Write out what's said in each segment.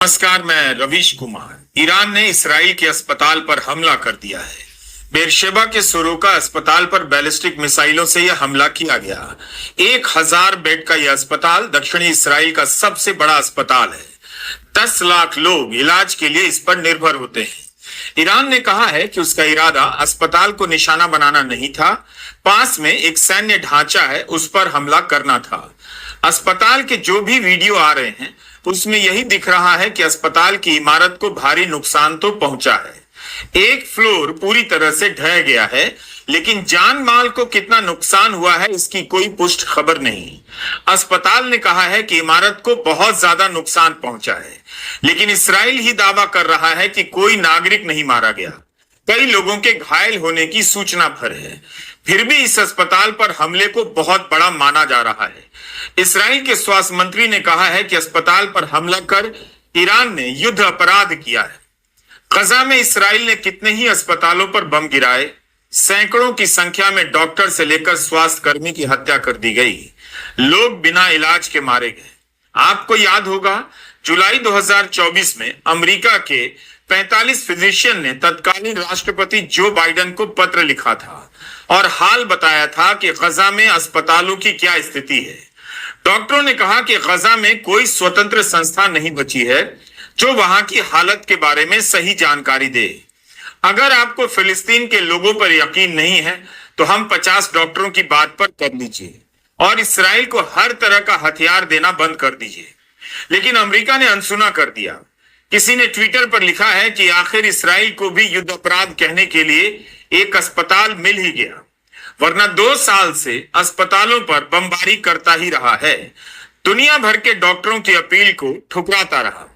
नमस्कार, मैं रवीश कुमार। ईरान ने इसराइल के अस्पताल पर हमला कर दिया है। बेरशेबा के सोरोका अस्पताल पर बैलिस्टिक मिसाइलों से यह हमला किया गया। 1000 बेड का यह अस्पताल दक्षिणी इसराइल का सबसे बड़ा अस्पताल है। 10 लाख लोग इलाज के लिए इस पर निर्भर होते हैं। ईरान ने कहा है कि उसका इरादा अस्पताल को निशाना बनाना नहीं था, पास में एक सैन्य ढांचा है, उस पर हमला करना था। अस्पताल के जो भी वीडियो आ रहे हैं उसमें यही दिख रहा है कि अस्पताल की इमारत को भारी नुकसान तो पहुंचा है। एक फ्लोर पूरी तरह से ढह गया है, लेकिन जान माल को कितना नुकसान हुआ है इसकी कोई पुष्ट खबर नहीं। अस्पताल ने कहा है कि इमारत को बहुत ज्यादा नुकसान पहुंचा है, लेकिन इसराइल ही दावा कर रहा है कि कोई नागरिक नहीं मारा गया। कई लोगों के घायल होने की सूचना भर है। फिर भी इस अस्पताल पर हमले को बहुत बड़ा माना जा रहा है। इसराइल के स्वास्थ्य मंत्री ने कहा है कि अस्पताल पर हमला कर ईरान ने युद्ध अपराध किया है। गजा में इसराइल ने कितने ही अस्पतालों पर बम गिराए, सैकड़ों की संख्या में डॉक्टर से लेकर स्वास्थ्य कर्मी की हत्या कर दी गई, लोग बिना इलाज के मारे गए। आपको याद होगा, जुलाई 2024 में अमेरिका के 45 फिजिशियन ने तत्कालीन राष्ट्रपति जो बाइडेन को पत्र लिखा था और हाल बताया था कि गजा में अस्पतालों की क्या स्थिति है। डॉक्टरों ने कहा कि गजा में कोई स्वतंत्र संस्था नहीं बची है जो वहां की हालत के बारे में सही जानकारी दे। अगर आपको फिलिस्तीन के लोगों पर यकीन नहीं है तो हम 50 डॉक्टरों की बात पर कर लीजिए और इसराइल को हर तरह का हथियार देना बंद कर दीजिए। लेकिन अमेरिका ने अनसुना कर दिया। किसी ने ट्विटर पर लिखा है कि आखिर इसराइल को भी युद्ध अपराध कहने के लिए एक अस्पताल मिल ही गया, वरना 2 साल से अस्पतालों पर बमबारी करता ही रहा है। दुनिया भर के डॉक्टरों की अपील को ठुकराता रहा।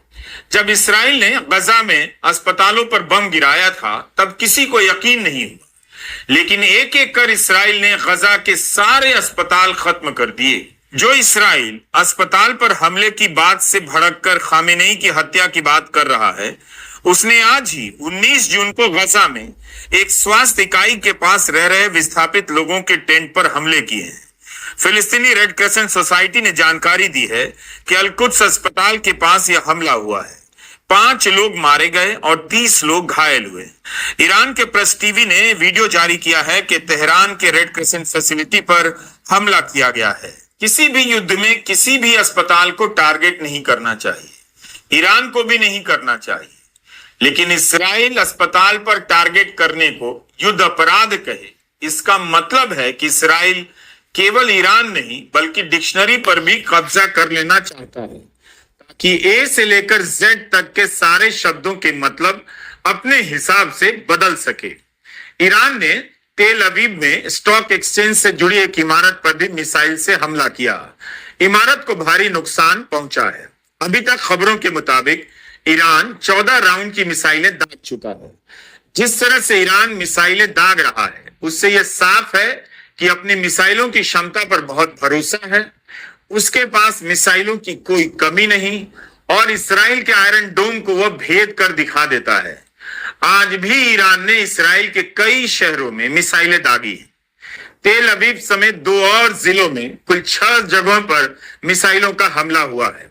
जब इसराइल ने गजा में अस्पतालों पर बम गिराया था तब किसी को यकीन नहीं हुआ, लेकिन एक एक कर इसराइल ने गजा के सारे अस्पताल खत्म कर दिए। जो इसराइल अस्पताल पर हमले की बात से भड़ककर खामेनेई की हत्या की बात कर रहा है, उसने आज ही 19 जून को गजा में एक स्वास्थ्य इकाई के पास रह रहे विस्थापित लोगों के टेंट पर हमले किए हैं। फिलिस्तीनी रेड क्रिसेंट सोसाइटी ने जानकारी दी है कि अल-कुद्स अस्पताल के पास यह हमला हुआ है। 5 लोग मारे गए और 30 लोग घायल हुए। ईरान के प्रेस टीवी ने वीडियो जारी किया है कि तेहरान के रेड क्रिसेंट फैसिलिटी पर हमला किया गया है। किसी भी युद्ध में किसी भी अस्पताल को टारगेट नहीं करना चाहिए, ईरान को भी नहीं करना चाहिए, लेकिन इसराइल अस्पताल पर टारगेट करने को युद्ध अपराध कहे, इसका मतलब है कि इसराइल केवल ईरान नहीं बल्कि डिक्शनरी पर भी कब्जा कर लेना चाहता है, ताकि ए से लेकर जेड तक के सारे शब्दों के मतलब अपने हिसाब से बदल सके। ईरान ने तेल अवीव में स्टॉक एक्सचेंज से जुड़ी एक इमारत पर भी मिसाइल से हमला किया। इमारत को भारी नुकसान पहुंचा है। अभी तक खबरों के मुताबिक ईरान 14 राउंड की मिसाइलें दाग चुका है। जिस तरह से ईरान मिसाइलें दाग रहा है उससे यह साफ है कि अपनी मिसाइलों की क्षमता पर बहुत भरोसा है। उसके पास मिसाइलों की कोई कमी नहीं और इसराइल के आयरन डोम को वह भेद कर दिखा देता है। आज भी ईरान ने इसराइल के कई शहरों में मिसाइलें दागी हैं। तेल अवीव समेत 2 और जिलों में कुल 6 जगहों पर मिसाइलों का हमला हुआ है।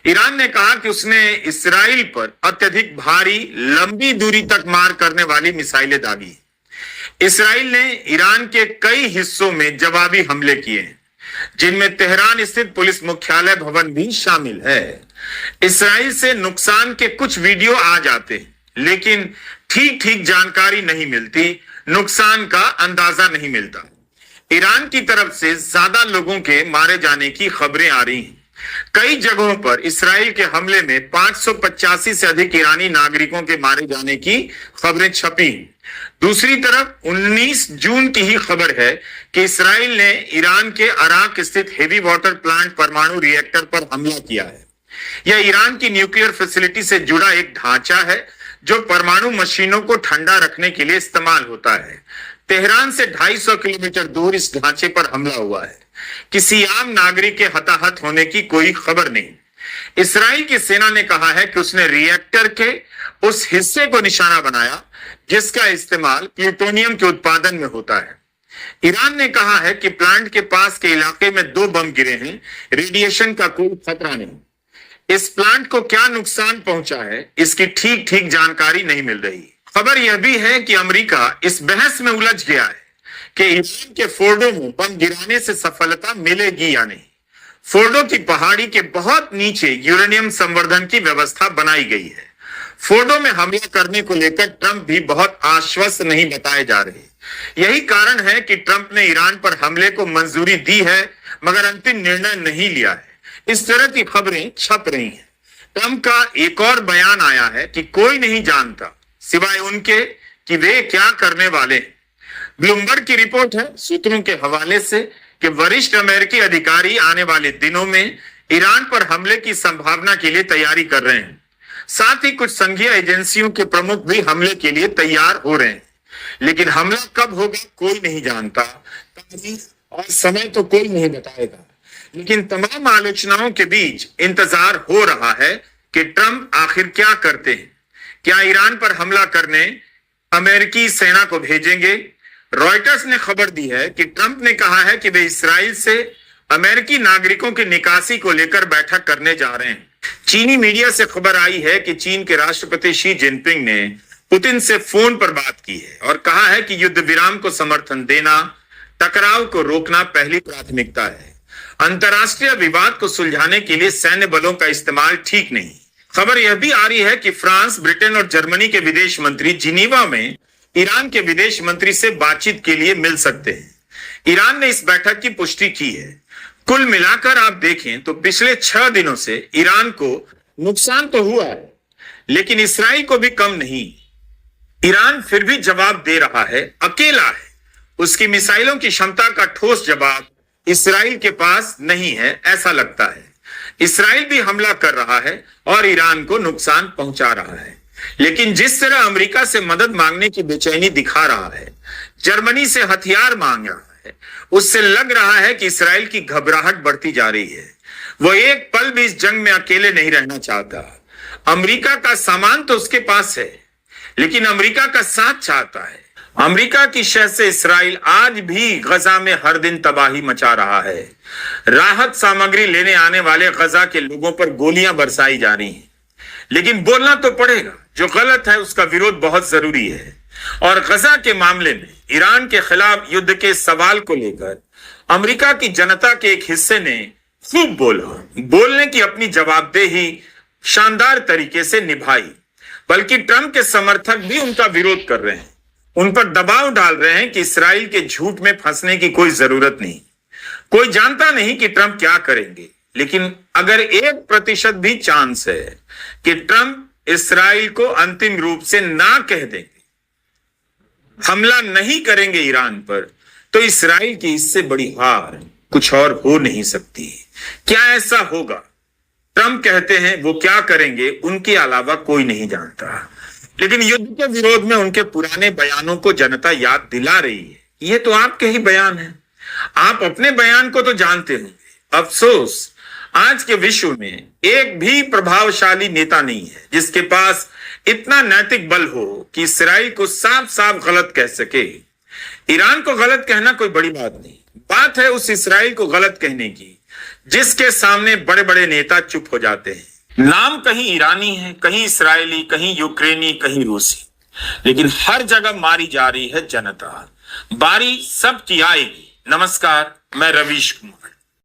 ईरान ने कहा कि उसने इसराइल पर अत्यधिक भारी लंबी दूरी तक मार करने वाली मिसाइलें दागी। इसराइल ने ईरान के कई हिस्सों में जवाबी हमले किए हैं, जिनमें तेहरान स्थित पुलिस मुख्यालय भवन भी शामिल है। इसराइल से नुकसान के कुछ वीडियो आ जाते हैं, लेकिन ठीक ठीक जानकारी नहीं मिलती, नुकसान का अंदाजा नहीं मिलता। ईरान की तरफ से ज्यादा लोगों के मारे जाने की खबरें आ रही हैं। कई जगहों पर इसराइल के हमले में 585 से अधिक ईरानी नागरिकों के मारे जाने की खबरें छपी। दूसरी तरफ 19 जून की ही खबर है कि इसराइल ने ईरान के अराक स्थित हेवी वाटर प्लांट परमाणु रिएक्टर पर हमला किया है। यह ईरान की न्यूक्लियर फैसिलिटी से जुड़ा एक ढांचा है जो परमाणु मशीनों को ठंडा रखने के लिए इस्तेमाल होता है। तेहरान से 250 किलोमीटर दूर इस ढांचे पर हमला हुआ है। किसी आम नागरिक के हताहत होने की कोई खबर नहीं। इसराइल की सेना ने कहा है कि उसने रिएक्टर के उस हिस्से को निशाना बनाया जिसका इस्तेमाल प्लूटोनियम के उत्पादन में होता है। ईरान ने कहा है कि प्लांट के पास के इलाके में 2 बम गिरे हैं, रेडिएशन का कोई खतरा नहीं। इस प्लांट को क्या नुकसान पहुंचा है, इसकी ठीक ठीक जानकारी नहीं मिल रही। खबर यह भी है कि अमेरिका इस बहस में उलझ गया है कि ईरान के फोर्डो में बम गिराने से सफलता मिलेगी या नहीं। फोर्डो की पहाड़ी के बहुत नीचे यूरेनियम संवर्धन की व्यवस्था बनाई गई है। फोर्डो में हमला करने को लेकर ट्रंप भी बहुत आश्वस्त नहीं बताए जा रहे। यही कारण है कि ट्रंप ने ईरान पर हमले को मंजूरी दी है मगर अंतिम निर्णय नहीं लिया है। इस तरह की खबरें छप रही हैं। ट्रंप का एक और बयान आया है कि कोई नहीं जानता सिवाय उनके कि वे क्या करने वाले हैं। ब्लूमबर्ग की रिपोर्ट है सूत्रों के हवाले से कि वरिष्ठ अमेरिकी अधिकारी आने वाले दिनों में ईरान पर हमले की संभावना के लिए तैयारी कर रहे हैं। साथ ही कुछ संघीय एजेंसियों के प्रमुख भी हमले के लिए तैयार हो रहे हैं। लेकिन हमला कब होगा कोई नहीं जानता, तारीख और समय तो कोई नहीं बताएगा। लेकिन तमाम आलोचनाओं के बीच इंतजार हो रहा है कि ट्रंप आखिर क्या करते हैं। क्या ईरान पर हमला करने अमेरिकी सेना को भेजेंगे? रॉयटर्स ने खबर दी है कि ट्रंप ने कहा है कि वे इसराइल से अमेरिकी नागरिकों की निकासी को लेकर बैठक करने जा रहे हैं। चीनी मीडिया से खबर आई है कि चीन के राष्ट्रपति शी जिनपिंग ने पुतिन से फोन पर बात की है और कहा है कि युद्ध विराम को समर्थन देना, टकराव को रोकना पहली प्राथमिकता है। अंतर्राष्ट्रीय विवाद को सुलझाने के लिए सैन्य बलों का इस्तेमाल ठीक नहीं। खबर यह भी आ रही है कि फ्रांस, ब्रिटेन और जर्मनी के विदेश मंत्री जिनीवा में ईरान के विदेश मंत्री से बातचीत के लिए मिल सकते हैं। ईरान ने इस बैठक की पुष्टि की है। कुल मिलाकर आप देखें तो पिछले 6 दिनों से ईरान को नुकसान तो हुआ है, लेकिन इसराइल को भी कम नहीं। ईरान फिर भी जवाब दे रहा है, अकेला है। उसकी मिसाइलों की क्षमता का ठोस जवाब इसराइल के पास नहीं है, ऐसा लगता है। इसराइल भी हमला कर रहा है और ईरान को नुकसान पहुंचा रहा है। लेकिन जिस तरह अमेरिका से मदद मांगने की बेचैनी दिखा रहा है, जर्मनी से हथियार मांग रहा है, उससे लग रहा है कि इसराइल की घबराहट बढ़ती जा रही है। वो एक पल भी इस जंग में अकेले नहीं रहना चाहता। अमेरिका का सामान तो उसके पास है, लेकिन अमेरिका का साथ चाहता है। अमेरिका की शह से इसराइल आज भी गजा में हर दिन तबाही मचा रहा है। राहत सामग्री लेने आने वाले गजा के लोगों पर गोलियां बरसाई जा रही हैं। लेकिन बोलना तो पड़ेगा, जो गलत है उसका विरोध बहुत जरूरी है। और गजा के मामले में ईरान के खिलाफ युद्ध के सवाल को लेकर अमेरिका की जनता के एक हिस्से ने खूब बोलने की अपनी जवाबदेही शानदार तरीके से निभाई। बल्कि ट्रंप के समर्थक भी उनका विरोध कर रहे हैं, उन पर दबाव डाल रहे हैं कि इसराइल के झूठ में फंसने की कोई जरूरत नहीं। कोई जानता नहीं कि ट्रंप क्या करेंगे, लेकिन अगर 1% भी चांस है कि ट्रंप इसराइल को अंतिम रूप से ना कह देंगे, हमला नहीं करेंगे ईरान पर, तो इसराइल की इससे बड़ी हार कुछ और हो नहीं सकती। क्या ऐसा होगा? ट्रंप कहते हैं वो क्या करेंगे उनके अलावा कोई नहीं जानता। लेकिन युद्ध के विरोध में उनके पुराने बयानों को जनता याद दिला रही है। ये तो आपके ही बयान हैं, आप अपने बयान को तो जानते होंगे। अफसोस आज के विश्व में एक भी प्रभावशाली नेता नहीं है जिसके पास इतना नैतिक बल हो कि इसराइल को साफ साफ गलत कह सके। ईरान को गलत कहना कोई बड़ी बात नहीं, बात है उस इसराइल को गलत कहने की जिसके सामने बड़े बड़े नेता चुप हो जाते हैं। नाम कहीं ईरानी है, कहीं इसराइली, कहीं यूक्रेनी, कहीं रूसी, लेकिन हर जगह मारी जा रही है जनता। बारी सबकी आएगी। नमस्कार, मैं रवीश कुमार।